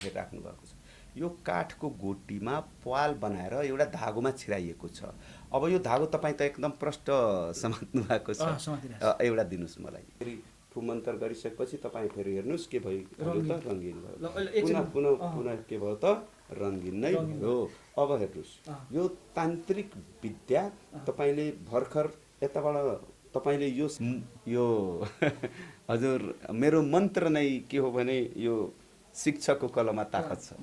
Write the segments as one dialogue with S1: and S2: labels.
S1: राख्नु भएको छ। यो काठको गोटीमा प्वाल बनाएर एउटा धागोमा छिराइएको छ। अब यो धागो तपाईँ त एकदम प्रष्ट समात्नु भएको छ। एउटा दिनुहोस् मलाई। फेरि फुमन्तर गरिसकेपछि तपाईँ फेरि हेर्नुहोस् के भयो त रङ्गिन भयो। पुनः के भयो त रङ्गिन नै भयो। अब हेर्नुहोस् यो तान्त्रिक विद्या तपाईँले भर्खर यताबाट तपाईँले यो हजुर मेरो मन्त्र नै के हो भने यो शिक्षकको कलममा ताकत छ।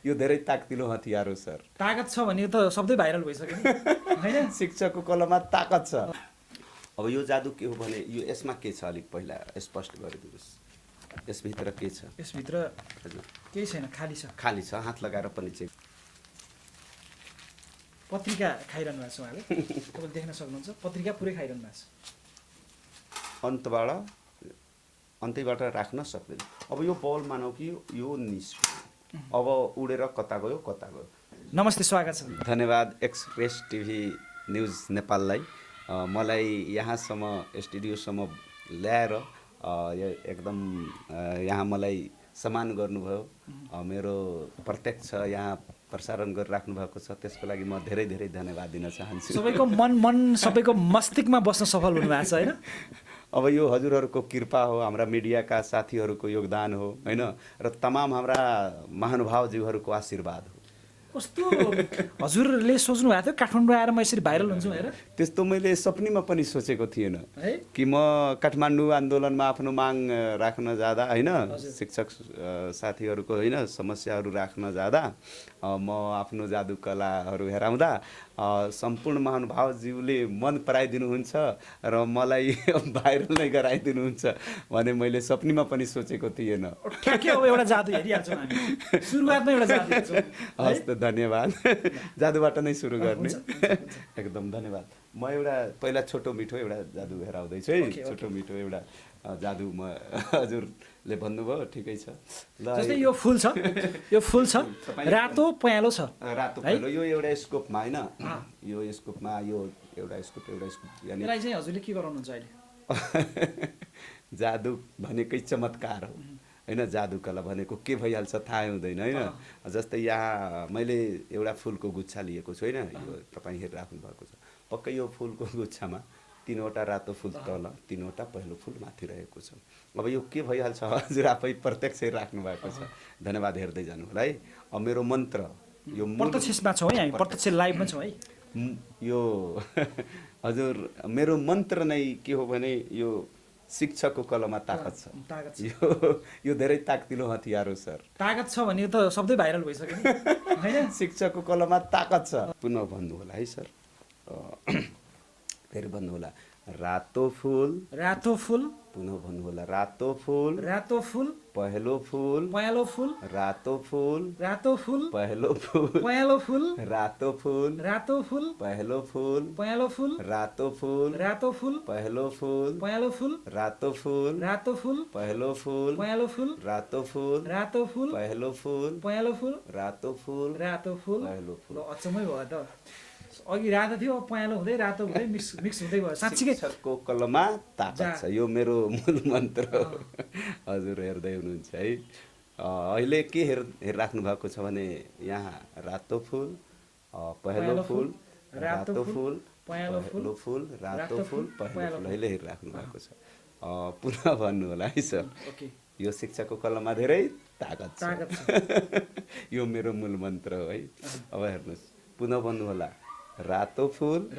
S1: यो धेरै ताकतिलो हतियार हो सर।
S2: ताकत छ भने त शब्दै भाइरल भइसक्यो हैन।
S1: शिक्षकको कलममा ताकत छ। अब यो जादु के हो भने यो यसमा के छ अलिक पहिला स्पष्ट गरिदिनुहोस्। यसभित्र के छ?
S2: यसभित्र
S1: हजुर
S2: केही छैन, खाली छ।
S1: खाली छ, हात लगाएर पनि चेक।
S2: पत्रिका खाइरहनु भएको छ उहाँले, तपाईले देख्न सक्नुहुन्छ। पत्रिका पुरै खाइरहनु भएको छ।
S1: अन्त्यबाट राख्न सक्दैन। अब यो बल मानौ कि यो निस्क्यो, अब उडेर कता गयो।
S2: नमस्ते, स्वागत छ।
S1: धन्यवाद एक्सप्रेस टिभी न्युज नेपाललाई मलाई यहाँसम्म स्टुडियोसम्म ल्याएर एकदम यहाँ मलाई सम्मान गर्नुभयो। मेरो प्रत्यक्ष यहाँ प्रसारण गरिराख्नु भएको छ, त्यसको लागि म धेरै धेरै धन्यवाद दिन चाहन्छु।
S2: सबैको मन सबैको मस्तिष्कमा बस्न सफल हुनुभएको छ हैन।
S1: अब यो हजुरहरूको कृपा हो, हाम्रा मिडियाका साथीहरूको योगदान हो हैन, र तमाम हाम्रा महानुभावज्यूहरूको आशीर्वाद हो।
S2: कस्तो हजुरले सोच्नु भएको थियो काठमाडौँ आएर म यसरी भाइरल हुन्छु भनेर?
S1: त्यस्तो मैले सपनीमा पनि सोचेको थिएन कि म काठमाडौँ आन्दोलनमा आफ्नो माग राख्न जाँदा हैन, शिक्षक साथीहरूको हैन समस्याहरू राख्न जाँदा म आफ्नो जादु कलाहरू हेराउँदा सम्पूर्ण महानुभावज्यूले मन पराइदिनुहुन्छ र मलाई भाइरल नै गराइदिनुहुन्छ भने मैले सपनीमा पनि सोचेको थिएन।
S2: ठ्याक्कै अब एउटा जादु हेरिहाल्छौँ हामी, सुरुवातमा एउटा जादु हेर्छौँ।
S1: हस् त, धन्यवाद। जादुबाट नै सुरु गर्ने। एकदम धन्यवाद। म एउटा पहिला छोटो मिठो एउटा जादु हेराउँदैछु है। छोटो मिठो एउटा जादु म हजुरले भन्नुभयो ठिकै छ। ल
S2: जस्तै यो फुल छ, रातो पहेँलो छ।
S1: रातो पहेँलो यो एउटा स्कोपमा हैन, यो स्कोपमा यो एउटा स्कोप यानी
S2: यसलाई चाहिँ हजुरले के गराउनुहुन्छ अहिले?
S1: जादु भनेकै चमत्कार हो हैन। जादु कला भनेको के भइहाल्छ थाहा हुँदैन हैन। जस्तै यहाँ मैले एउटा फुलको गुच्छा लिएको छु हैन, यो तपाईँ हेरिराख्नु भएको छ। पक्कै यो फुलको गुच्छामा 3वटा रातो फुल तल, 3वटा पहेँलो फुल माथि रहेको छ। अब यो के भइहाल्छ हजुर आफै प्रत्यक्ष राख्नु भएको छ। धन्यवाद, हेर्दै जानु होला है। अब मेरो मन्त्र यो
S2: प्रत्यक्षमा छौँ है, हामी प्रत्यक्ष लाइभमा छौँ है।
S1: यो हजुर मेरो मन्त्र नै के हो भने यो शिक्षकको कलममा ताकत छ। यो धेरै ताकतिलो हतियार हो सर।
S2: ताकत छ भने त शब्दै भाइरल भइसक्यो हैन।
S1: शिक्षकको कलममा ताकत छ। पुनः भन्नु होला है सर, फेरि भन्नु होला। रातो फुल, पुनः भन्नु होला। रातो फुल, पहेँलो फुल, रातो फुल, पहेँलो फुल, रातो फुल, पहेँलो फुल, रातो फुल, पहेँलो फुल, रातो फुल, पहेँलो फुल, रातो फुल, पहेँलो फुल, रातो फुल, पहेँलो फुल।
S2: अचम्मै भयो त। अघि रातो थियो, पहेँलो हुँदै रातो हुँदै मिक्स हुँदै भयो। साँच्चीकै
S1: शिक्षकको कलममा ताकत छ। यो मेरो मूल मन्त्र हो। हजुर हेर्दै हुनुहुन्छ है। अहिले के हेरिराख्नु भएको छ भने यहाँ रातो फुल, पहेँलो फुल, रातो फुल, पहेँलो फुल, रातो फुल, पहेँलो फुल अहिले हेरिराख्नु भएको छ। पुनः भन्नु होला है सर। यो शिक्षकको कलममा धेरै ताकत छ। यो मेरो मूल मन्त्र हो है। अब हेर्नुहोस्, पुनः भन्नु होला। रातो फुल,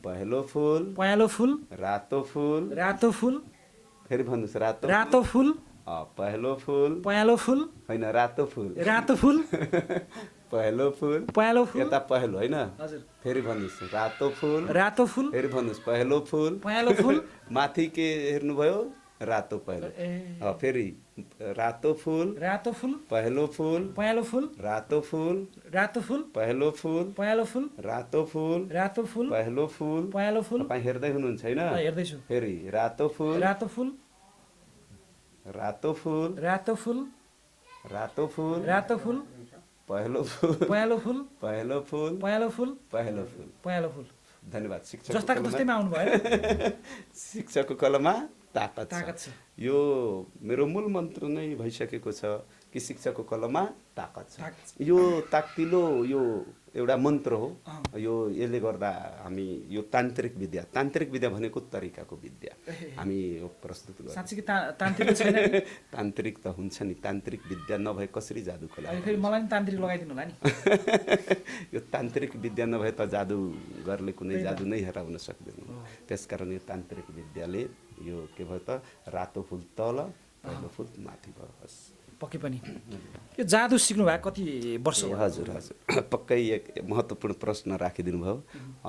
S1: पहेँलो फुल, रातो फुल, फेरि भन्नुहोस्। रातो फुल, पहेँलो फुल, होइन रातो फुल, पहेँलो फुल, यता पहेँलो होइन, फेरि भन्नुहोस्। रातो फुल, फेरि भन्नुहोस्। पहेँलो फुल, माथि के हेर्नुभयो? रातो पहेँलो। फेरि रातो फुल, पहेँलो फुल, रातो फुल, पहेँलो फुल, रातो फुल, पहेँलो फुल। तपाईँ हेर्दै हुनुहुन्छ होइन?
S2: हेर्दैछु।
S1: फेरि रातो फुल, रातो फुल, पहेँलो फुल। धन्यवाद। शिक्षकको कलममा ताकत छ। यो मेरो मूल मन्त्र नै भइसकेको छ। कि शिक्षकको कलममा ताकत छ।
S2: ताकत छ।
S1: यो ताकतिलो यो एउटा मन्त्र हो। यो यसले गर्दा हामी यो तान्त्रिक विद्या भनेको तरिकाको विद्या हामी यो प्रस्तुत गर्छौँ।
S2: साँच्चै तान्त्रिक छैन नि?
S1: तान्त्रिक त हुन्छ नि, तान्त्रिक विद्या नभए कसरी जादु कला?
S2: फेरि मलाई नि तान्त्रिक लगाइदिनु होला नि।
S1: यो तान्त्रिक विद्या नभए त जादुगरले कुनै जादु नै हराउन सक्दैन। त्यसकारण यो तान्त्रिक विद्याले यो के भयो त रातो फुल तल पहिलो फुल माथि भयो। बस
S2: पक्कै पनि यो जादु सिक्नु भएको कति वर्ष भयो?
S1: हजुर पक्कै एक महत्त्वपूर्ण प्रश्न राखिदिनु भयो।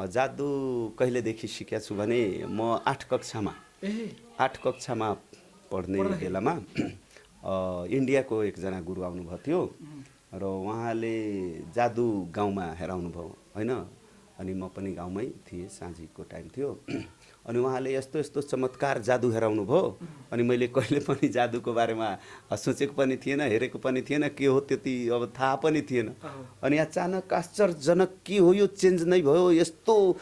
S1: जादु कहिलेदेखि सिकेको छु भने म 8 कक्षामा पढ्ने बेलामा इन्डियाको एकजना गुरु आउनुभएको थियो र उहाँले जादु गाउँमा हेराउनु भयो होइन। अनि म पनि गाउँमै थिएँ, साँझीको टाइम थियो। अनि उहाँले यस्तो यस्तो चमत्कार जादु हेराउनु भयो। अनि मैले कहिले पनि जादुको बारेमा सोचेको पनि थिएन, हेरेको पनि थिएन, के हो त्यति अब थाहा पनि थिएन। अनि अचानक आश्चर्यजनक के हो यो चेन्ज नै भयो, यस्तो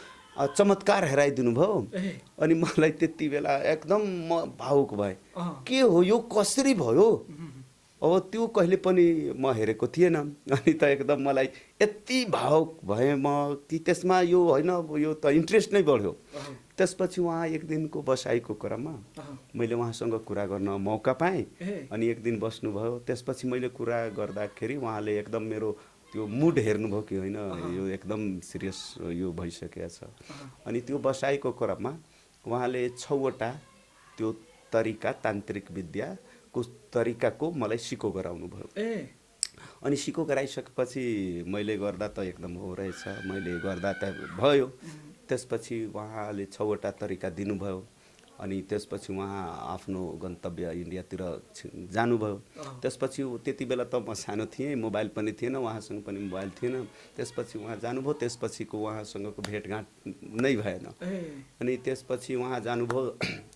S1: चमत्कार हेराइदिनु भयो। अनि मलाई त्यति बेला एकदम म भावुक भएँ, के हो यो कसरी भयो? अब त्यो कहिले पनि म हेरेको थिएन। अनि त एकदम मलाई यति भावुक भएँ म कि त्यसमा यो होइन यो त इन्ट्रेस्ट नै बढ्यो। त्यसपछि उहाँ एक दिनको बसाइको क्रममा मैले उहाँसँग कुरा गर्न मौका पाएँ। अनि एक दिन बस्नुभयो। त्यसपछि मैले कुरा गर्दाखेरि उहाँले एकदम मेरो त्यो मुड हेर्नुभयो कि होइन यो एकदम सिरियस यो भइसकेको छ। अनि त्यो बसाइको क्रममा उहाँले 6वटा त्यो तरिका तान्त्रिक विद्याको तरिकाको मलाई सिको गराउनु भयो। अनि सिको गराइसकेपछि मैले गर्दा त एकदम हो रहेछ, मैले गर्दा त भयो। त्यसपछि उहाँले 6वटा तरिका दिनुभयो। अनि त्यसपछि उहाँ आफ्नो गन्तव्य इन्डियातिर जानुभयो। त्यसपछि त्यति बेला त म सानो थिएँ, मोबाइल पनि थिएन, उहाँसँग पनि मोबाइल थिएन। त्यसपछि उहाँ जानुभयो, त्यसपछिको उहाँसँगको भेटघाट नै भएन। अनि त्यसपछि उहाँ जानुभयो।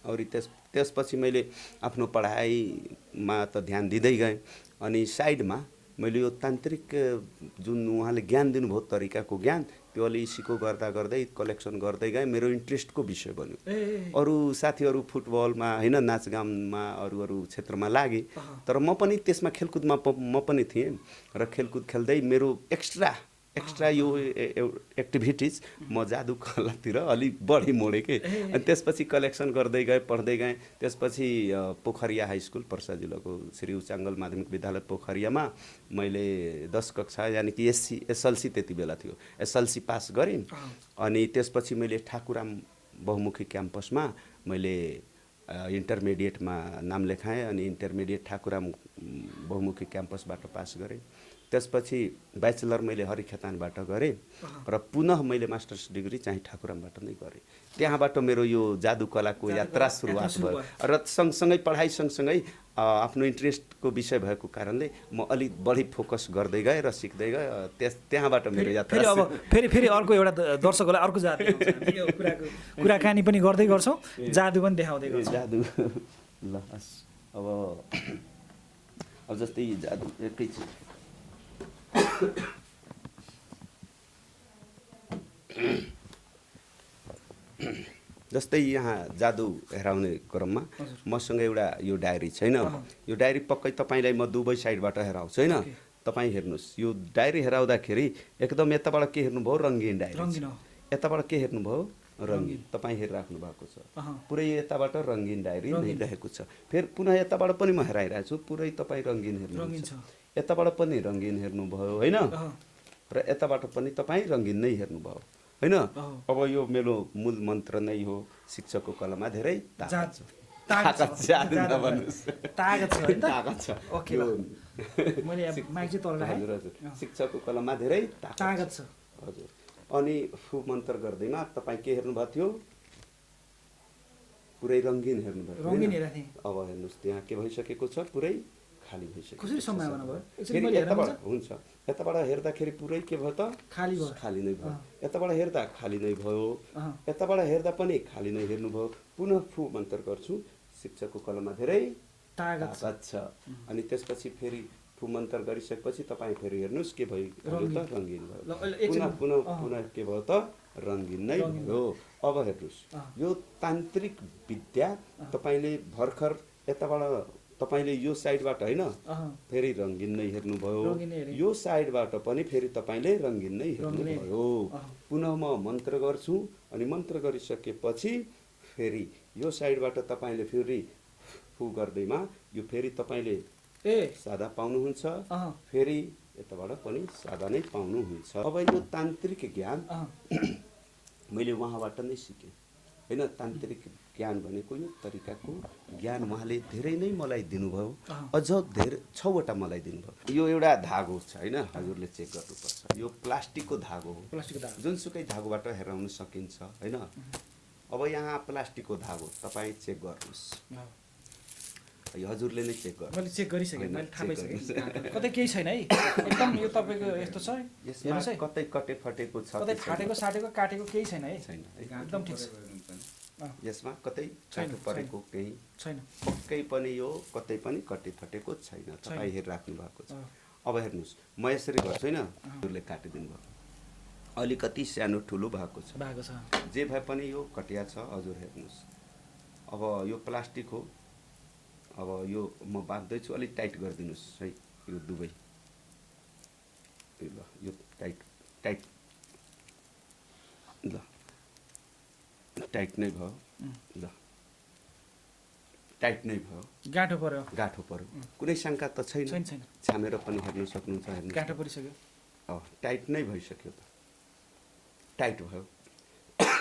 S1: और त्यसपछि मैले आफ्नो पढाइमा त ध्यान दिँदै गएँ। अनि साइडमा मैले यो तान्त्रिक जुन उहाँले ज्ञान दिनुभयो तरिकाको ज्ञान त्यो अलि सिको गर्दा गर्दै कलेक्सन गर्दै गएँ। मेरो इन्ट्रेस्टको विषय बन्यो। अरू साथीहरू फुटबलमा होइन नाचगानमा अरू क्षेत्रमा लागे। तर म पनि त्यसमा खेलकुदमा म पनि थिएँ र खेलकुद खेल्दै मेरो एक्स्ट्रा यो एक्टिभिटिज म जादु कलातिर अलिक बढी मोडेँ के। अनि त्यसपछि कलेक्सन गर्दै गएँ, पढ्दै गएँ। त्यसपछि पोखरिया हाई स्कुल पर्सा जिल्लाको श्री उचाङ्गल माध्यमिक विद्यालय पोखरियामा मैले 10 कक्षा यानि कि एसएलसी त्यति बेला थियो, एसएलसी पास गरेँ। अनि त्यसपछि मैले ठाकुराम बहुमुखी क्याम्पसमा मैले इन्टरमिडिएटमा नाम लेखाएँ। अनि इन्टरमिडिएट ठाकुराम बहुमुखी क्याम्पसबाट पास गरेँ। त्यसपछि ब्याचलर मैले हरिखेतानबाट गरेँ र पुनः मैले मास्टर्स डिग्री चाहिँ ठाकुरामबाट नै गरेँ। त्यहाँबाट मेरो यो जादु कलाको यात्रा सुरुवात भयो। र सँगसँगै पढाइ सँगसँगै आफ्नो इन्ट्रेस्टको विषय भएको कारणले म अलिक बढी फोकस गर्दै गएँ र सिक्दै गएँ। त्यहाँबाट मेरो यात्रा।
S2: फेरि अर्को एउटा दर्शकहरूलाई अर्को जादु कुराकानी पनि गर्दै गर्छौँ, जादु पनि देखाउँदै गर्छौँ।
S1: जादु ल अब जस्तै जादु एकैछिन जस्तै यहाँ जादु हेराउने क्रममा मसँग एउटा यो डायरी छैन। यो डायरी पक्कै तपाईँलाई म दुवै साइडबाट हेराउँछु होइन। तपाईँ हेर्नुहोस्, यो डायरी हेराउँदाखेरि एकदम यताबाट के हेर्नुभयो रङ्गीन डायरी, यताबाट के हेर्नुभयो रङ्गीन, तपाईँ हेरिराख्नु भएको छ। पुरै यताबाट रङ्गीन डायरी नै रहेको छ। फेरि पुनः यताबाट पनि म हेराइरहेको छु, पुरै तपाईँ रङ्गीन हेर्नुहुन्छ। यताबाट पनि रङ्गीन हेर्नुभयो होइन, र यताबाट पनि तपाईँ रङ्गीन नै हेर्नुभयो होइन। अब यो मेरो मूल मन्त्र नै हो, शिक्षकको कलममा धेरै ताकत छ। शिक्षकको कलममा धेरै ताकत छ। हजुर। अनि फु मन्त्र गर्दैमा तपाईँ के हेर्नुभएको थियो, पुरै रङ्गीन हेर्नुभयो। अब हेर्नुहोस् त्यहाँ के भइसकेको छ, पुरै खाली भइसक्यो। हुन्छ, यताबाट हेर्दाखेरि पुरै के भयो त खाली नै भयो। यताबाट हेर्दा खाली नै भयो, यताबाट हेर्दा पनि खाली नै हेर्नुभयो। पुनः फु मन्त्र गर्छु, शिक्षकको कलममा धेरै ताकत छ। अनि त्यसपछि फेरि फु मन्त्र गरिसकेपछि तपाईँ फेरि हेर्नुहोस् के भयो त रङ्गीन भयो। पुनः के भयो त रङ्गीन नै भयो। अब हेर्नुहोस् यो तान्त्रिक विद्या तपाईँले भर्खर यताबाट तपाईँले यो साइडबाट होइन
S2: अहँ,
S1: फेरि रङ्गिन नै हेर्नुभयो,
S2: रङ्गिन हेरेँ।
S1: यो साइडबाट पनि फेरि तपाईँले रङ्गिन नै हेर्नुभयो।
S2: अहँ।
S1: पुनः म मन्त्र गर्छु अनि मन्त्र गरिसकेपछि फेरि यो साइडबाट तपाईँले फेरि फु गर्दैमा यो फेरि तपाईँले
S2: ए
S1: सादा पाउनुहुन्छ,
S2: अहँ,
S1: फेरि यताबाट पनि सादा नै पाउनुहुन्छ। अब यो तान्त्रिक ज्ञान
S2: अहँ,
S1: मैले उहाँबाट नै सिकेँ होइन। तान्त्रिक ज्ञान भनेको यो तरिकाको ज्ञान उहाँले धेरै नै मलाई दिनुभयो, अझ धेरै 6वटा मलाई दिनुभयो। यो एउटा धागो छ होइन, हजुरले चेक गर्नुपर्छ। यो प्लास्टिकको धागो हो,
S2: प्लास्टिकको धागो।
S1: जुनसुकै धागोबाट हेराउन सकिन्छ होइन। अब यहाँ प्लास्टिकको धागो तपाईँ चेक गर्नुहोस्,
S2: अँ।
S1: यो हजुरले नै चेक गर्नु।
S2: मैले चेक गरिसकेँ,
S1: होइन,
S2: मैले थाहा
S1: चेक
S2: पाइसकेँ। कतै केही छैन है, एकदम यो तपाईँको यस्तो छ,
S1: यसमा
S2: हेर्नुहोस् है,
S1: कतै कटे फटेको छ
S2: कतै
S1: कि छैन?
S2: फाटेको साटेको काटेको केही छैन है,
S1: छैन है।
S2: एकदम ठिक छ। अँ,
S1: यसमा कतै
S2: छैन,
S1: काटो परेको केही
S2: छैन।
S1: पक्कै पनि यो कतै पनि कटे फटेको छैन, तपाईँ हेरिराख्नु भएको छ।
S2: अँ।
S1: अब हेर्नुहोस्, म यसरी गर्छु होइन, हजुरले काटिदिनु भयो, अलिकति सानो ठुलो भएको छ,
S2: भएको छ।
S1: जे भए पनि यो कटिया छ। हजुर हेर्नुहोस्, अब यो प्लास्टिक हो, अब यो म बाँध्दैछु, अलिक टाइट गरिदिनुहोस् है यो दुवै। ल यो टाइट टाइट, ल टाइट नै भयो, ल टाइट नै भयो,
S2: गाँठो पर्यो,
S1: गाँठो पर्यो, कुनै शङ्का त
S2: छैन,
S1: छैन।
S2: छैन।
S1: छामेर पनि हेर्नु सक्नुहुन्छ, हेर्नु
S2: गाँठो परिसक्यो।
S1: टाइट नै भइसक्यो त, टाइट भयो।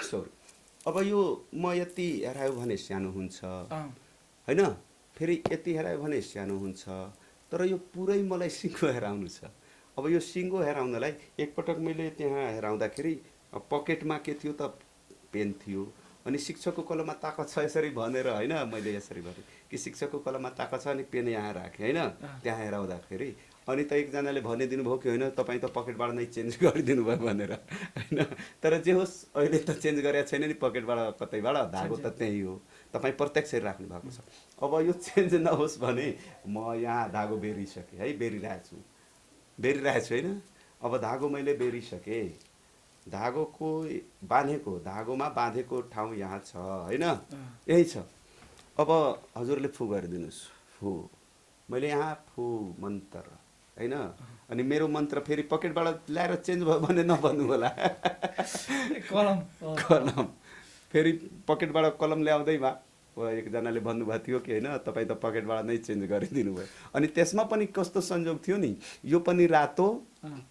S1: सरी, अब यो म यति हेरायो भने सानो हुन्छ
S2: अँ,
S1: होइन, फेरि यति हेरायो भने सानो हुन्छ, तर यो पुरै मलाई सिङ्गो हेराउनु छ। अब यो सिङ्गो हेराउनलाई एकपटक मैले त्यहाँ हेराउँदाखेरि पकेटमा के थियो त, पेन थियो, अनि शिक्षकको कलममा ताकत छ यसरी भनेर होइन, मैले यसरी भनेँ कि शिक्षकको कलममा ताकत छ, अनि पेन यहाँ राखेँ होइन, त्यहाँ हेराउँदाखेरि अनि त एकजनाले भनिदिनु भयो कि होइन तपाईँ त पकेटबाट नै चेन्ज गरिदिनु भयो भनेर होइन। तर जे होस्, अहिले त चेन्ज गरेको छैन नि पकेटबाट कतैबाट, धागो त त्यही हो, तपाईँ प्रत्यक्ष राख्नु भएको छ। अब यो चेन्ज नहोस् भने म यहाँ धागो बेरिसकेँ है, बेरिरहेको छु होइन। अब धागो मैले बेरिसकेँ, धागोको बाँधेको, धागोमा बाँधेको ठाउँ यहाँ छ होइन, यही छ। अब हजुरले फु गरिदिनुहोस्, फु, मैले यहाँ फु मन्त्र होइन, अनि मेरो मन्त्र फेरि पकेटबाट ल्याएर चेन्ज भयो भने नभन्नु होला।
S2: कलम,
S1: कलम फेरि पकेटबाट कलम ल्याउँदैमा एकजनाले भन्नुभएको थियो कि होइन तपाईँ त पकेटबाट नै चेन्ज गरिदिनु भयो। अनि त्यसमा पनि कस्तो संयोग थियो नि, यो पनि रातो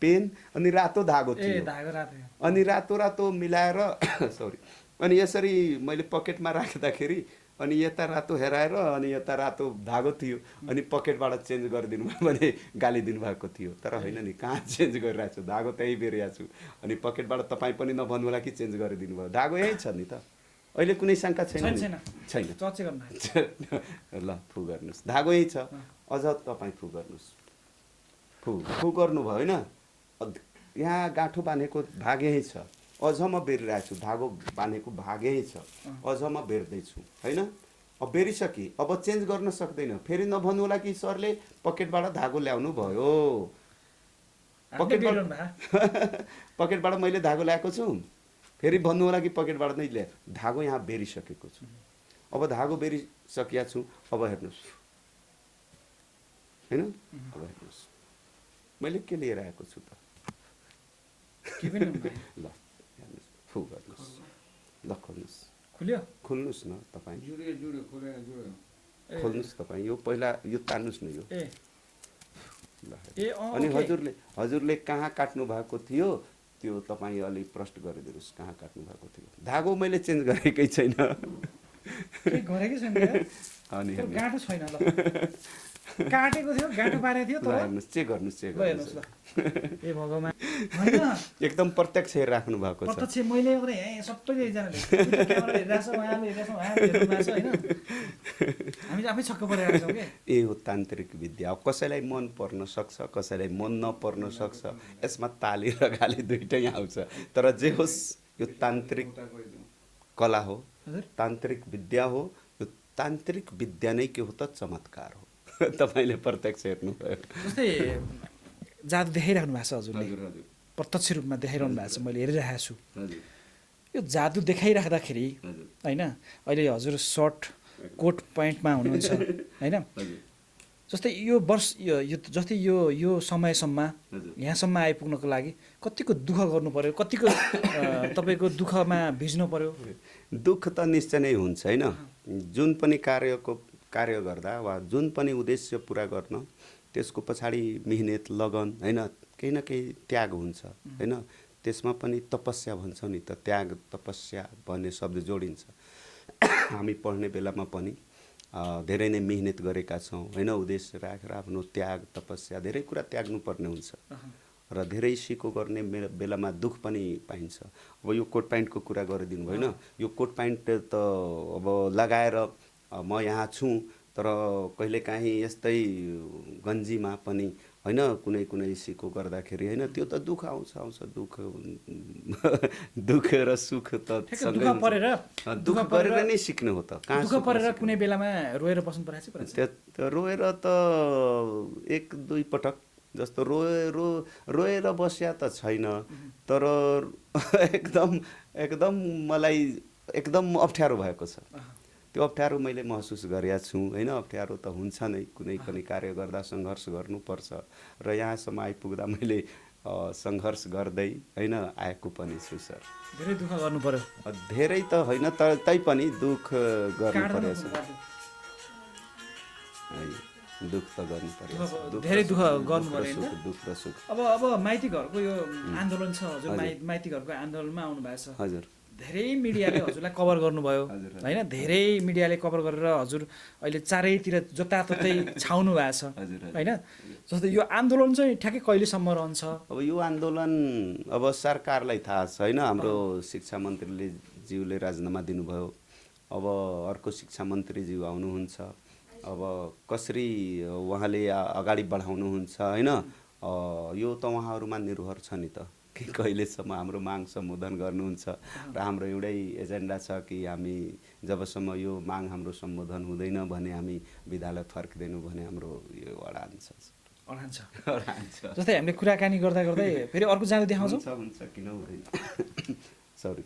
S1: पेन अनि रातो धागो
S2: ए
S1: थियो,
S2: धागो रातो,
S1: अनि रातो रातो मिलाएर सरी, अनि यसरी मैले पकेटमा राख्दाखेरि अनि यता रातो हेराएर अनि यता रातो धागो थियो, अनि पकेटबाट चेन्ज गरिदिनु भयो भने गाली दिनुभएको थियो। तर होइन नि, कहाँ चेन्ज गरिरहेको छु, धागो त्यही बेरिरहेको छु, अनि पकेटबाट तपाईँ पनि नभन्नु होला कि चेन्ज गरिदिनु भयो, धागो यही छ नि त, अहिले कुनै शङ्का छैन नि?
S2: छैन, चर्चे गर्नु।
S1: ल फु गर्नुहोस्, धागो यही छ, अझ तपाईँ फु गर्नुहोस्, फु गर्नुभयो होइन, यहाँ गाँठो बाँधेको भाग यही छ, अझ म बेरिरहेको छु, धागो बाँधेको भाग यही छ, अझ म बेर्दैछु होइन। अब बेरिसकेँ, अब चेन्ज गर्न सक्दैन, फेरि नभन्नु होला कि सरले पकेटबाट धागो ल्याउनु भयो, पकेटबाट मैले धागो ल्याएको छु, फेरि भन्नु होला कि पकेटबाट नै ल्याए, धागो यहाँ बेरिसकेको छु। अब धागो बेरिसकेका छु, अब हेर्नुहोस् होइन, अब हेर्नुहोस् मैले के लिएर आएको छु त, ल हेर्नुहोस्, फु गर्नुहोस्, ल खोल्नुहोस्, खोल्नुहोस् न तपाईँ, खोल्नुहोस् तपाईँ, यो पहिला यो तान्नुहोस् न यो, ल अनि हजुरले कहाँ काट्नु भएको थियो त्यो तपाईँ अलिक प्रष्ट गरिदिनुहोस्, कहाँ काट्नु भएको थियो। धागो मैले चेन्ज गरेकै छैन,
S2: अनि गाँठो छैन, काटेको थियो, गाँठो पारेको थियो, तर
S1: हेर्नुहोस्, चेक गर्नुहोस्, चेक गर्नुहोस्,
S2: ए भगवान्,
S1: एकदम प्रत्यक्ष हेरिराख्नु भएको छ।
S2: प्रत्यक्ष मैले यहाँ सबैले एकजनाले क्यामेरा हेरिरहेको छ, उहाँले हेरिरहेको छ, होइन, हामी आफै छक्क परिरहेको छौँ के।
S1: ए हो तान्त्रिक विद्या, कसैलाई मन पर्न सक्छ, कसैलाई मन नपर्न सक्छ, यसमा ताली र गाली दुइटै आउँछ, तर जे होस् यो तान्त्रिक कला हो, तान्त्रिक विद्या हो, यो तान्त्रिक विद्या नै के हो त, चमत्कार हो। तपाईँले प्रत्यक्ष हेर्नुभयो,
S2: जस्तै जादु देखाइराख्नु भएको छ हजुरले, प्रत्यक्ष रूपमा देखाइरहनु भएको छ, मैले हेरिरहेको छु। यो जादु देखाइराख्दाखेरि होइन, अहिले हजुर सर्ट कोट प्यान्टमा हुनुहुन्छ होइन, जस्तै यो वर्ष यो जस्तै यो समयसम्म
S1: हजुर।
S2: यहाँसम्म आइपुग्नको लागि कतिको दुःख गर्नु पर्यो, कतिको तपाईँको दुःखमा भिज्नु पर्यो?
S1: दुःख त निश्चय नै हुन्छ होइन। जुन पनि कार्य गर्दा वा जुन पनि उद्देश्य पुरा गर्न त्यसको पछाडि मिहिनेत लगन होइन केही न केही त्याग हुन्छ होइन। त्यसमा पनि तपस्या भन्छौँ नि त, त्याग तपस्या भन्ने शब्द जोडिन्छ। हामी पढ्ने बेलामा पनि धेरै नै मिहिनेत गरेका छौँ होइन। उद्देश्य राखेर आफ्नो त्याग तपस्या धेरै कुरा त्याग्नुपर्ने हुन्छ र धेरै सिको गर्ने बेलामा दुःख पनि पाइन्छ। अब यो कोट प्यान्टको कुरा गरिदिनु भयो होइन। यो कोट प्यान्ट त अब लगाएर म यहाँ छु, तर कहिलेकाहीँ यस्तै गन्जीमा पनि होइन कुनै सिको गर्दाखेरि होइन त्यो त दुःख आउँछ दुःख र सुख त सँगै दुःख गरेर नै सिक्ने हो त। कहाँ
S2: दुःख परेर कुनै बेलामा रोएर बस्नु परेको छ?
S1: त्यो रोएर त एक दुई पटक जस्तो रोएर बस्या त छैन, तर एकदम मलाई एकदम अप्ठ्यारो भएको छ। त्यो अप्ठ्यारो मैले महसुस गरेका छु होइन। अप्ठ्यारो त हुन्छ नै, कुनै पनि कार्य गर्दा सङ्घर्ष गर्नुपर्छ र यहाँसम्म आइपुग्दा मैले सङ्घर्ष गर्दै होइन आएको पनि छु सर।
S2: धेरै दुःख गर्नु पर्यो?
S1: धेरै त होइन, तैपनि दुःख गर्नु परेछ। दुःख त गर्नु पर्यो,
S2: धेरै दुःख गर्नु पर्यो।
S1: दुःख र सुख।
S2: अब माइती घरको यो आन्दोलन छ हजुर, माइती घरको आन्दोलनमा आउनु भएको छ
S1: हजुर।
S2: धेरै मिडियाले हजुरलाई कभर गर्नुभयो होइन। धेरै मिडियाले कभर गरेर हजुर अहिले चारैतिर जताततै छाउनु भएको छ होइन। जस्तै यो आन्दोलन चाहिँ ठ्याक्कै कहिलेसम्म रहन्छ?
S1: अब यो आन्दोलन अब सरकारलाई थाहा छ होइन। हाम्रो शिक्षा मन्त्रीले ज्यूले राजीनामा दिनुभयो, अब अर्को शिक्षा मन्त्रीज्यू आउनुहुन्छ। अब कसरी उहाँले अगाडि बढाउनुहुन्छ होइन, यो त उहाँहरूमा निर्भर छ नि त कि कहिलेसम्म हाम्रो माग सम्बोधन गर्नुहुन्छ। र हाम्रो एउटै एजेन्डा छ कि हामी जबसम्म यो माग हाम्रो सम्बोधन हुँदैन भने हामी विद्यालय फर्किँदैनौँ भने हाम्रो यो अडान छ।
S2: जस्तै हामीले कुराकानी गर्दा फेरि अर्को जाँदा देखाउँछौँ।
S1: हुन्छ किन हुँदैन। सरी,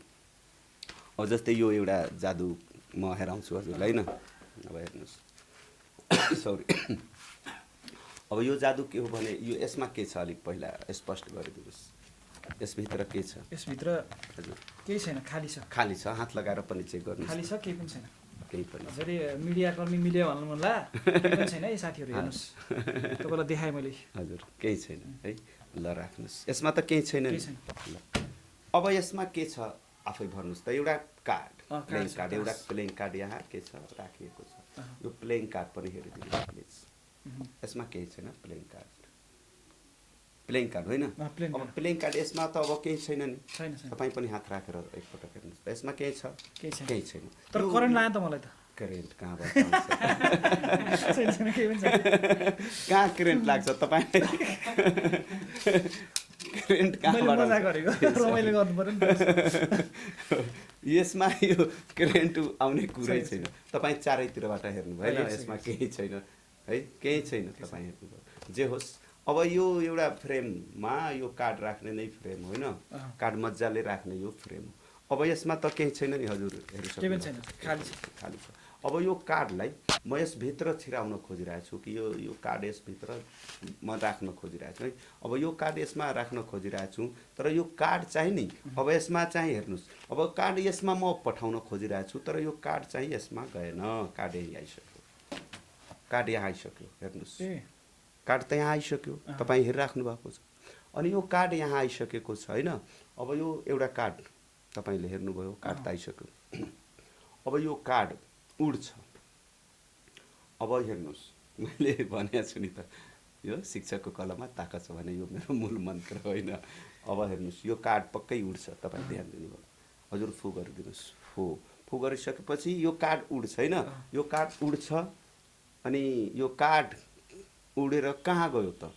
S1: अब जस्तै यो एउटा जादु म हेराउँछु हजुरलाई होइन। अब हेर्नुहोस्, सरी, अब यो जादु के हो भने यो यसमा के छ अलिक पहिला स्पष्ट गरिदिनुहोस्। यसभित्र के छ?
S2: यसभित्र
S1: हजुर
S2: केही छैन, खाली छ।
S1: खाली छ, हात लगाएर पनि चेक गर्नुहोस्।
S2: खाली छ, केही पनि छैन।
S1: केही पनि
S2: फेरि मिडियाकर्मी मिल्यो भन्नु होला, केही पनि छैन है साथीहरू, हेर्नुहोस् तपाईँलाई देखाएँ मैले।
S1: हजुर केही छैन है, ल राख्नुहोस्। यसमा त केही छैन नि। ल अब यसमा के छ आफै भर्नुहोस् त। एउटा कार्ड, प्लेइङ कार्ड, एउटा प्लेइङ कार्ड यहाँ के छ राखिएको छ। यो प्लेइङ कार्ड पनि हेरिदिनुहोस् प्लिज। यसमा केही छैन, प्लेइङ कार्ड होइन। अब प्लेइङ कार्ड यसमा त अब केही छैन नि। तपाईँ पनि हात राखेर एकपटक हेर्नुहोस् त, यसमा केही छ? केही छैन।
S2: तर करेन्ट लाग्यो त मलाई त।
S1: करेन्ट कहाँबाट कहाँ करेन्ट लाग्छ तपाईँलाई? करेन्ट कहाँबाट? यसमा यो करेन्ट आउने कुरै छैन। तपाईँ चारैतिरबाट हेर्नु भएन, यसमा केही छैन है, केही छैन। तपाईँ हेर्नुभयो जे होस्। अब यो एउटा फ्रेममा यो कार्ड राख्ने नै फ्रेम होइन, कार्ड मजाले राख्ने यो फ्रेम हो। अब यसमा त केही छैन नि हजुर, हेरिसक्नु खाली छ। अब यो कार्डलाई म यसभित्र छिराउन खोजिरहेको छु कि यो कार्ड यसभित्र म राख्न खोजिरहेको छु है। अब यो कार्ड यसमा राख्न खोजिरहेको छु, तर यो कार्ड चाहिँ नि अब यसमा चाहिँ हेर्नुहोस्, अब कार्ड यसमा म पठाउन खोजिरहेको छु, तर यो कार्ड चाहिँ यसमा गएन। कार्ड यहीँ आइसक्यो, कार्ड यहाँ आइसक्यो, हेर्नुहोस् कार्ड त यहाँ आइसक्यो, तपाईँ हेरिराख्नु भएको छ। अनि यो कार्ड यहाँ आइसकेको छ होइन। अब यो एउटा कार्ड तपाईँले हेर्नुभयो, कार्ड त आइसक्यो। अब यो कार्ड उड्छ। अब हेर्नुहोस्, मैले भनेको छु नि त, यो शिक्षकको कलममा ताकत छ भने यो मेरो मूल मन्त्र होइन। अब हेर्नुहोस्, यो कार्ड पक्कै उड्छ। तपाईँ ध्यान दिनुभयो हजुर, फु गरिदिनुहोस्। फु गरिसकेपछि यो कार्ड उड्छ होइन। यो कार्ड उड्छ अनि यो कार्ड उडेर कहाँ गयो त?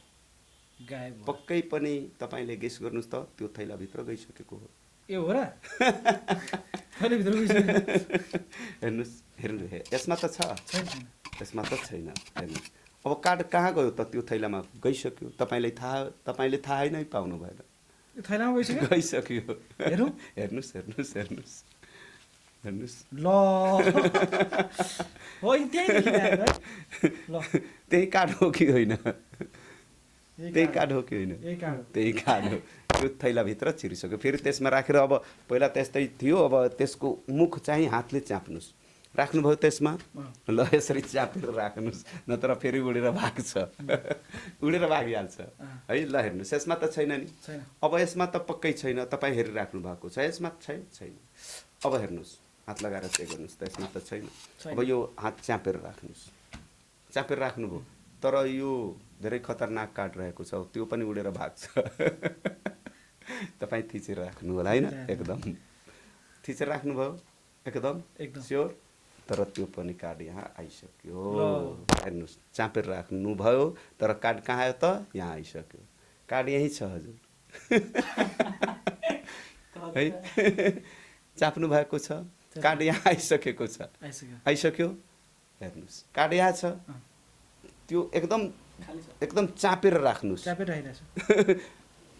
S1: पक्कै पनि तपाईँले गेस गर्नुहोस् त, त्यो थैलाभित्र गइसकेको हो।
S2: ए हो र?
S1: हेर्नुहोस्, यसमा त छ, यसमा त छैन। हेर्नुहोस्, अब कार्ड कहाँ गयो त? त्यो थैलामा गइसक्यो। तपाईँले थाहै नै पाउनु भएन,
S2: थैलामा गइसक्यो।
S1: हेर्नुहोस्। हेर्नुहोस्
S2: ल हो त्यहीँदेखि ल्याएर है ल
S1: त्यही काठ हो कि होइन,
S2: यही
S1: त्यही
S2: काठ
S1: काठ हो कि होइन,
S2: यही काठ हो।
S1: त्यही काठ हो। त्यो थैलाभित्र छिरिसक्यो। फेरि त्यसमा राखेर अब पहिला त्यस्तै थियो, अब त्यसको मुख चाहिँ हातले च्याप्नुहोस्। राख्नुभयो त्यसमा, ल यसरी च्यापेर राख्नुहोस्, नत्र फेरि उडेर भाग्छ, उडेर भागिहाल्छ है। ल हेर्नुहोस्, यसमा त छैन नि,
S2: छैन।
S1: अब यसमा त पक्कै छैन, तपाईँ हेरिराख्नु भएको छ, यसमा छैन। अब हेर्नुहोस्, हात लगाएर चेक गर्नुहोस् त, यसमा त छैन। अब यो हात च्यापेर राख्नुहोस्, च्यापेर राख्नुभयो, तर यो धेरै खतरनाक काठ रहेको छ, त्यो पनि उडेर भाग्छ। तपाईँ थिचेर राख्नु होला होइन, एकदम थिचेर राख्नुभयो एकदम स्योर। तर त्यो पनि काठ यहाँ आइसक्यो। हेर्नुहोस्, चापेर राख्नुभयो तर काठ कहाँ आयो त? यहाँ आइसक्यो। काठ यहीँ छ हजुर। है चाप्नु भएको छ, काठ यहाँ आइसकेको छ, आइसक्यो। हेर्नुहोस्, काठ यहाँ छ, त्यो एकदम चापेर राख्नुहोस्।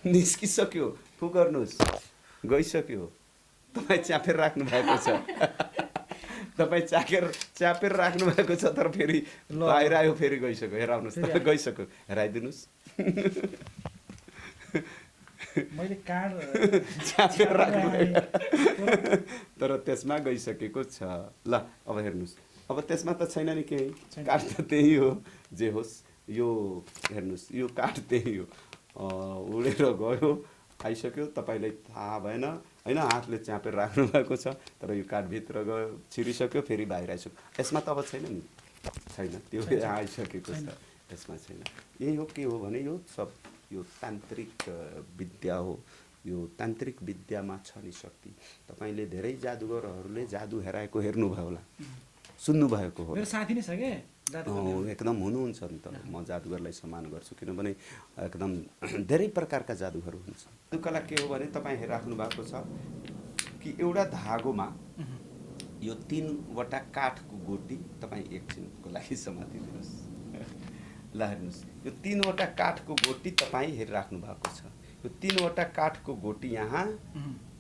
S1: निस्किसक्यो, फु गर्नुहोस्, गइसक्यो। तपाईँ च्यापेर राख्नु भएको छ, तपाईँ च्यापेर राख्नु भएको छ, तर फेरि बाहिर आयो, फेरि गइसक्यो। हेराउनुहोस् त, गइसक्यो, हेराइदिनुहोस्।
S2: मैले काठ
S1: च्यापेर राख्नु तर त्यसमा गइसकेको छ। ल अब हेर्नुहोस्, अब त्यसमा त छैन नि केही, काठ त त्यही हो। जे होस्, यो हेर्नुहोस्, यो काठ त्यही हो, उडेर गयो, आइसक्यो। तपाईँलाई थाहा भएन होइन, हातले च्यापेर राख्नु भएको छ, तर यो काठभित्र गयो, छिरिसक्यो, फेरि बाहिर आइसक्यो। यसमा त अब छैन नि, छैन, त्यो आइसकेको छ, यसमा छैन। यही हो, के हो भने यो सब यो तान्त्रिक विद्या हो। यो तान्त्रिक विद्यामा छ नि शक्ति। तपाईँले धेरै जादुगरहरूले जादु हेराएको हेर्नुभयो होला, सुन्नुभएको हो।
S2: मेरो साथी नै छ के
S1: एकदम हुनुहुन्छ नि त। म जादुगरलाई सम्मान गर्छु, किनभने एकदम धेरै प्रकारका जादुहरू हुन्छ। जादुकला के हो भने तपाईँ हेरिराख्नु भएको छ कि एउटा धागोमा यो 3वटा काठको गोटी, तपाईँ एकछिनको लागि समातिदिनुहोस्। ल हेर्नुहोस्, यो 3वटा काठको गोटी तपाईँ हेरिराख्नु भएको छ। यो 3वटा काठको गोटी यहाँ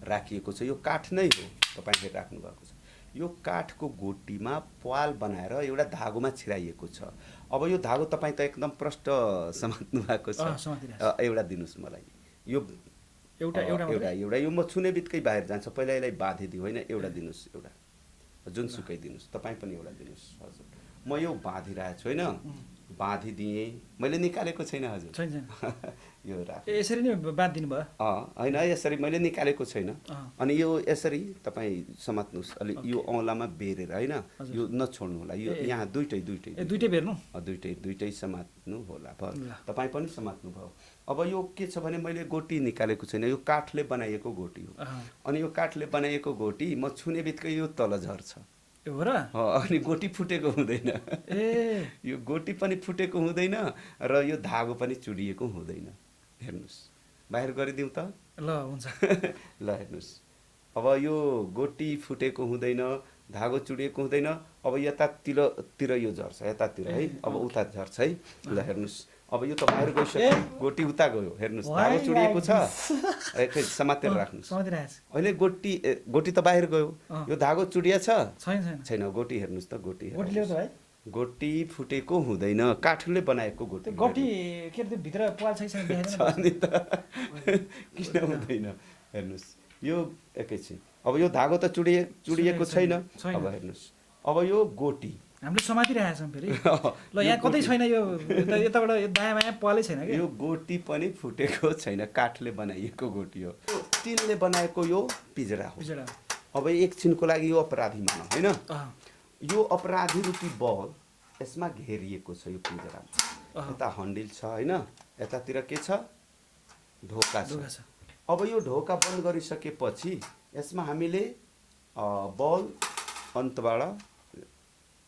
S1: राखिएको छ। यो काठ नै हो, तपाईँ हेरिराख्नु भएको छ। यो काठको गोटीमा प्वाल बनाएर एउटा धागोमा छिराइएको छ। अब यो धागो तपाईँ त एकदम प्रष्ट समात्नु भएको छ। एउटा दिनुहोस् मलाई, यो एउटा यो म छुने बित्तिकै बाहिर जान्छ। पहिला यसलाई बाँधिदिउँ होइन, एउटा दिनुहोस्, एउटा जुनसुकै दिनुहोस्, तपाईँ पनि एउटा दिनुहोस्। हजुर, म यो बाँधिरहेको छु होइन, बाँधिदिएँ, मैले निकालेको छैन हजुर। यो
S2: यसरी नै बाँधिदिनु भयो?
S1: होइन, यसरी मैले निकालेको छैन। अनि यो यसरी तपाईँ समात्नुहोस्, अलि यो औँलामा बेरेर होइन, यो नछोड्नु होला। यो यहाँ दुइटै
S2: बेर्नु,
S1: दुइटै समात्नु होला। भयो, तपाईँ पनि समात्नु भयो। अब यो के छ भने मैले गोटी निकालेको छैन, यो काठले बनाइएको गोटी हो। अनि यो काठले बनाइएको गोटी म छुने बित्तिकै यो तल झर्छ। अनि गोटी फुटेको हुँदैन, यो गोटी पनि फुटेको हुँदैन र यो धागो पनि चुडिएको हुँदैन। हेर्नुहोस्, बाहिर गरिदिउँ त?
S2: ल हुन्छ।
S1: ल हेर्नुहोस्, अब यो गोटी फुटेको हुँदैन, धागो चुडिएको हुँदैन। अब यतातिर यो झर्छ, यतातिर है, अब उता झर्छ है। ल हेर्नुहोस्, अब यो त बाहिर गइसक्यो, गोटी उता गयो। हेर्नुहोस्, धागो चुडिएको छ, एकै समातेर राख्नुहोस्। अहिले गोटी त बाहिर गयो, यो धागो चुडिया छैन, गोटी हेर्नुहोस् त, गोटी फुटेको हुँदैन, काठले बनाएको गोटी।
S2: भित्र प्वाल
S1: छ नि त, किन हुँदैन? हेर्नुहोस्, यो एकैछिन, अब यो धागो त चुडिएको छैन। अब हेर्नुहोस्, अब यो गोटी
S2: हामीले समातिरहेका छौँ फेरि। ल यहाँ कतै छैन, यो यताबाट दायाँ बायाँ पालै छैन कि?
S1: यो गोटी पनि फुटेको छैन, काठले बनाइएको गोटी हो। स्टिलले बनाएको यो पिजरा हो। अब एकछिनको लागि यो अपराधी मानौँ होइन, यो अपराधी रूपी बल यसमा घेरिएको छ। यो पिजरामा यता हन्डिल छ होइन, यतातिर के छ? ढोका छ। अब यो ढोका बन्द गरिसकेपछि यसमा हामीले बल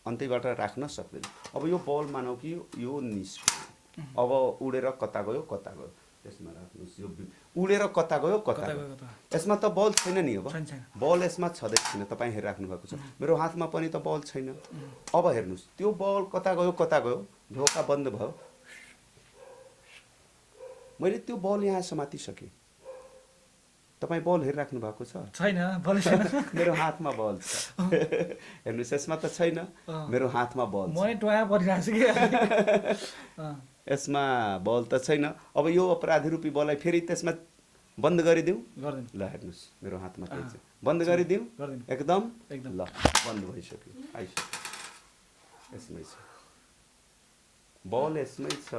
S1: अन्त्यबाट राख्न सक्दैन। अब यो बल मानौँ कि यो निस्क्यो, अब उडेर कता गयो, त्यसमा राख्नुहोस्। यो उडेर कता गयो, यसमा त बल छैन नि। अब बल यसमा छँदै छैन, तपाईँ हेरिराख्नु भएको छ। मेरो हातमा पनि त बल छैन। अब हेर्नुहोस्, त्यो बल कता गयो, ढोका बन्द भयो, मैले त्यो बल यहाँ समातिसकेँ, तपाईँ बल हेरिराख्नु भएको छ?
S2: छैन बल छैन।
S1: मेरो हातमा बल छ। हेर्नुहोस् यसमा त छैन, मेरो हातमा बल छ।
S2: म नै टोया परिरहेको छु कि।
S1: यसमा बल त छैन। अब यो अपराधी रूपी बललाई फेरि त्यसमा बन्द गरिदिउँ?
S2: गर्दैन।
S1: ल हेर्नुहोस् मेरो हातमा के छ, बन्द गरिदिउँ?
S2: गर्दैन।
S1: एकदम
S2: एकदम।
S1: ल बन्द भइसक्यो, आइसक्यो। यसमै छ बल, यसमै छ।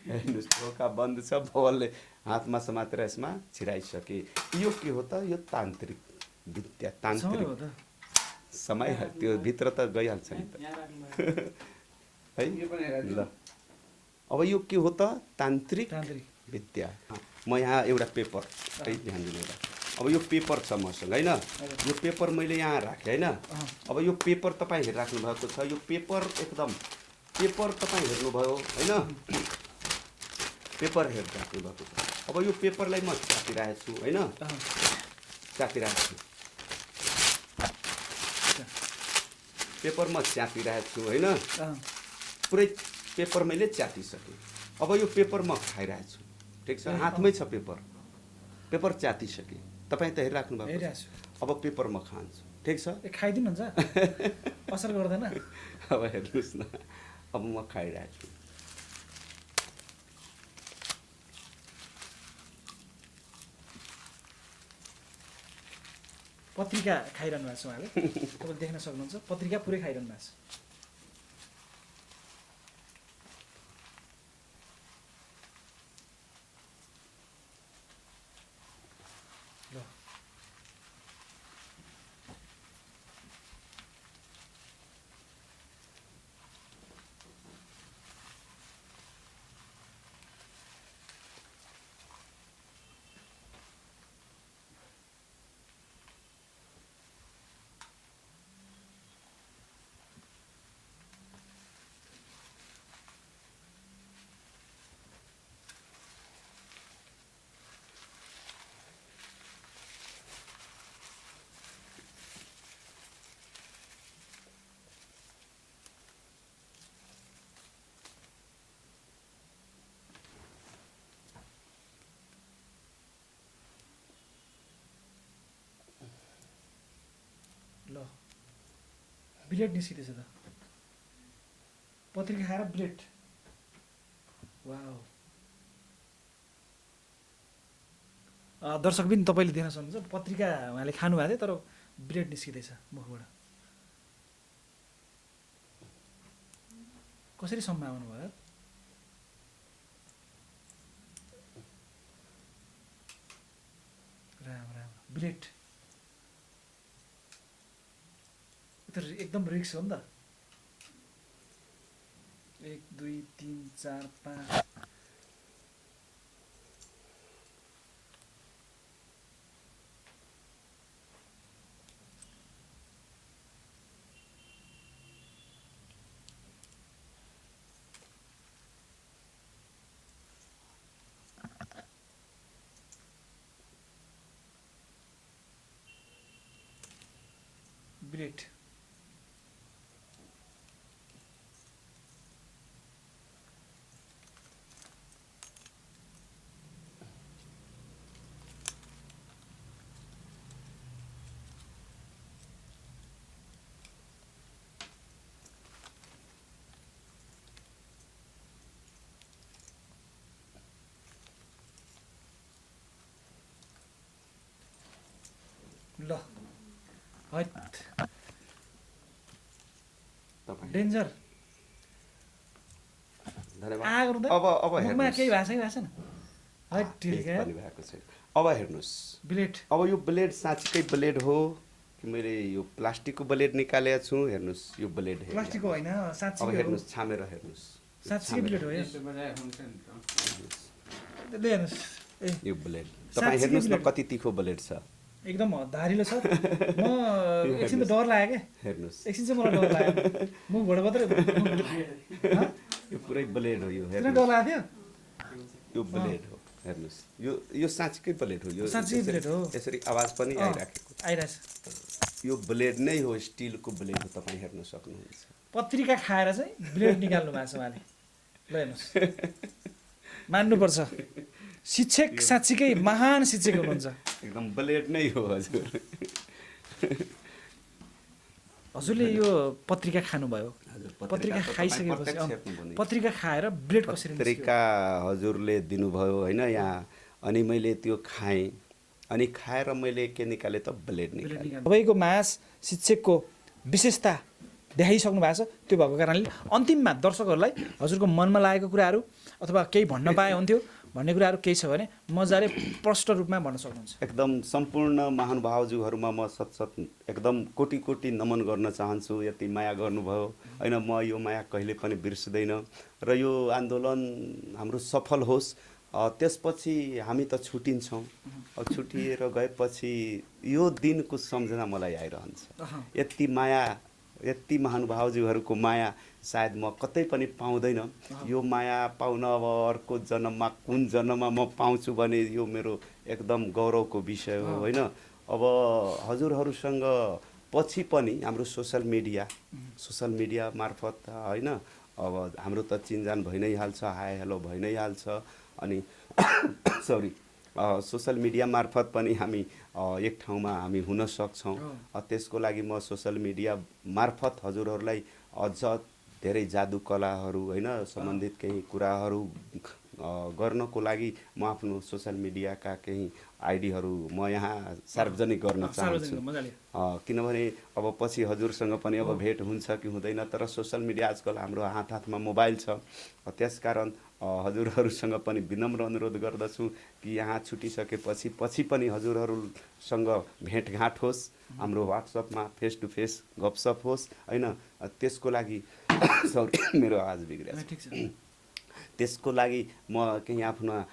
S1: हेर्नुहोस् ढोका बन्द छ, बलले हातमा समातेर यसमा छिराइसके। यो के हो त? यो तान्त्रिक विद्या, तान्त्रिक समय। त्यो भित्र त गइहाल्छ नि त है। ल अब यो के हो त? तान्त्रिक विद्या। म यहाँ एउटा पेपर है, ध्यान दिनु होला। अब यो पेपर छ मसँग होइन, यो पेपर मैले यहाँ राखेँ होइन। अब यो पेपर तपाईँ हेरिराख्नु भएको छ, यो पेपर एकदम पेपर तपाईँ हेर्नुभयो होइन, पेपर हेरिराख्नु भएको छ। अब यो पेपरलाई म च्यातिरहेको छु होइन, च्यातिरहेको छु, पेपर म च्यातिरहेको छु होइन, पुरै पेपर मैले च्यातिसकेँ। अब यो पेपर म खाइरहेको छु, ठिक छ, हातमै छ पेपर, पेपर च्यातिसकेँ। तपाईँ त हेरिराख्नु भएको छ। अब पेपर म खान्छु, ठिक छ।
S2: खाइदिनुहुन्छ असर गर्दैन।
S1: अब हेर्नुहोस् न, अब म खाइरहेको छु।
S2: पत्रिका खाइरहनु भएको छ उहाँले, तपाईँले देख्न सक्नुहुन्छ। पत्रिका पुरै खाइरहनु भएको छ। ल ब्लेड निस्किँदैछ त, पत्रिका खाएर ब्लेड। वाउ। दर्शक पनि तपाईँले देख्न सक्नुहुन्छ, पत्रिका उहाँले खानुभएको थियो तर ब्लेड निस्किँदैछ मुखबाट। कसरी सम्भावना भयो? राम राम। ब्लेड एकदम रिक्स हो नि त। 1 2 3 4 5 ब्लेड। ल हैट डेन्जर।
S1: धन्यवाद। अब
S2: मुखमा केही भाषै भाषा न। हैट
S1: भएको छ। अब हेर्नुहोस्
S2: ब्लेड।
S1: अब यो ब्लेड साँच्चीकै ब्लेड हो कि मैले यो प्लास्टिकको ब्लेड निकालेको छु? हेर्नुहोस् यो ब्लेड हो,
S2: प्लास्टिकको होइन, साँच्चै
S1: अब हेर्नुहोस्, छामेर हेर्नुहोस्,
S2: साँच्चै ब्लेड हो
S1: यो ब्लेड। तपाईँ हेर्नुहोस् न कति तिखो ब्लेड छ,
S2: एकदम धारिलो छ। म एकछिन त डर लाग्यो क्या,
S1: हेर्नुहोस्
S2: एकछिन चाहिँ मलाई डर लाग्यो, मुखबाट मात्रै
S1: यो पुरै ब्लेड हो। यो
S2: किन डर लाग्यो?
S1: यो ब्लेड हो, हेर्नुहोस्, यो साँच्चीकै ब्लेड हो, यो
S2: साँच्चै ब्लेड हो।
S1: यसरी आवाज पनि
S2: आइरहेछ।
S1: यो ब्लेड नै हो, स्टिलको ब्लेड हो, तपाईँ हेर्न सक्नुहुन्छ।
S2: पत्रिका खाएर चाहिँ ब्लेड निकाल्नु भएको छ उहाँले। ल हेर्नुहोस्, मान्नुपर्छ, शिक्षक साँच्चीकै महान शिक्षक हुनुहुन्छ।
S1: एकदम ब्लेड नै हो हजुर।
S2: हजुरले यो पत्रिका खानुभयो, पत्रिका खाइसकेपछि पत्रिका खाएर ब्लेड कसरी निस्क्यो?
S1: पत्रिका हजुरले दिनुभयो होइन यहाँ, अनि मैले त्यो खाएँ, अनि खाएर मैले के निकालेँ त ब्लेड निकालेँ।
S2: तपाईँको महान शिक्षकको विशेषता देखाइसक्नु भएको छ, त्यो भएको कारणले अन्तिममा दर्शकहरूलाई हजुरको मनमा लागेको कुराहरू अथवा केही भन्न पाए हुन्थ्यो भन्ने कुराहरू केही छ भने मजाले प्रष्ट रूपमा भन्न सक्नुहुन्छ।
S1: एकदम सम्पूर्ण महानुभावज्यूहरूमा म सतसत एकदम कोटि कोटि नमन गर्न चाहन्छु। यति माया गर्नुभयो होइन, म यो माया कहिले पनि बिर्सिँदैन र यो आन्दोलन हाम्रो सफल होस्। त्यसपछि हामी त छुटिन्छौँ, छुटिएर गएपछि यो दिनको सम्झना मलाई आइरहन्छ। यति माया, यति महानुभावज्यूहरूको माया सायद म कतै पनि पाउँदैन। यो माया पाउन अब अर्को जन्ममा कुन जन्ममा म पाउँछु भने यो मेरो एकदम गौरवको विषय हो होइन। अब हजुरहरूसँग पछि पनि हाम्रो सोसल मिडिया मार्फत होइन, अब हाम्रो त चिनजान भइ नै हाल्छ, हाई हेलो भइ नै हाल्छ। अनि सरी, सोसल मिडिया मार्फत पनि हामी एक ठाउँमा हामी हुन सक्छौँ। त्यसको लागि म सोसल मिडिया मार्फत हजुरहरूलाई अझ धेरै जादु कलाहरू होइन सम्बन्धित केही कुराहरू गर्नको लागि म आफ्नो सोसल मिडियाका केही आइडीहरू म यहाँ सार्वजनिक गर्न चाहन्छु। किनभने अब पछि हजुरसँग पनि अब भेट हुन्छ कि हुँदैन, तर सोसल मिडिया आजकल हाम्रो हातमा मोबाइल छ। त्यसकारण हजुरहरूसँग पनि विनम्र अनुरोध गर्दछु कि यहाँ छुटिसकेपछि पछि पनि हजुरहरूसँग भेटघाट होस्, हाम्रो व्हाट्सएपमा फेस टु फेस गफसफ होस् होइन। त्यसको लागि सरी मेरो आवाज बिग्रेको छ। त्यसको लागि म केही आफ्ना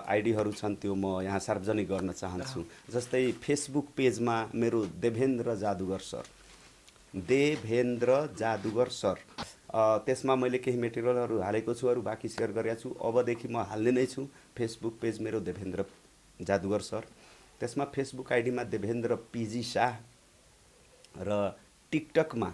S1: आइडीहरू छन् त्यो म यहाँ सार्वजनिक गर्न चाहन्छु। जस्तै फेसबुक पेजमा मेरो देवेन्द्र जादुगर सर, त्यसमा मैले केही मेटेरियलहरू हालेको छु, अरू बाँकी सेयर गरेको छु। अबदेखि म हाल्ने नै छु। फेसबुक पेज मेरो देवेन्द्र जादुगर सर, त्यसमा फेसबुक आइडीमा देवेन्द्र पिजी शाह र टिकटकमा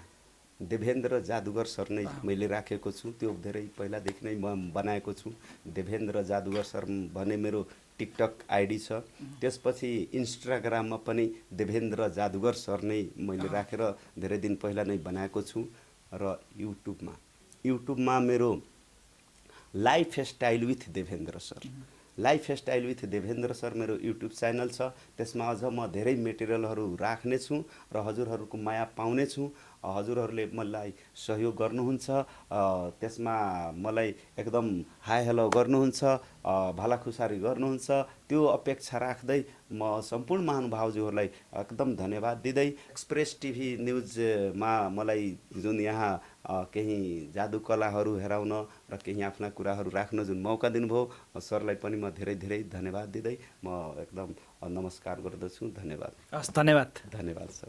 S1: देवेन्द्र जादुगर सर नै मैले राखेको छु। त्यो धेरै पहिलादेखि नै म बनाएको छु। देवेन्द्र जादुगर सर भन्ने मेरो टिकटक आइडी छ। त्यसपछि इन्स्टाग्राममा पनि देवेन्द्र जादुगर सर नै मैले राखेर धेरै दिन पहिला नै बनाएको छु। र युट्युबमा मेरो life style with Devendra sir मेरो युट्युब च्यानल छ। त्यसमा अझ म धेरै मेटेरियलहरू राख्नेछु र हजुरहरूको माया पाउनेछु। हजुरहरूले मलाई सहयोग गर्नुहुन्छ, त्यसमा मलाई एकदम हाई हेलो गर्नुहुन्छ, भलाखुसारी गर्नुहुन्छ। त्यो अपेक्षा राख्दै म सम्पूर्ण महानुभावज्यूहरूलाई एकदम धन्यवाद दिँदै एक्सप्रेस टिभी न्युजमा मलाई जुन यहाँ केही जादु कलाहरू हेराउन र केही आफ्ना कुराहरू राख्न जुन मौका दिनुभयो, सरलाई पनि म धेरै धेरै धन्यवाद दिँदै म एकदम नमस्कार गर्दछु। धन्यवाद।
S2: धन्यवाद
S1: सर।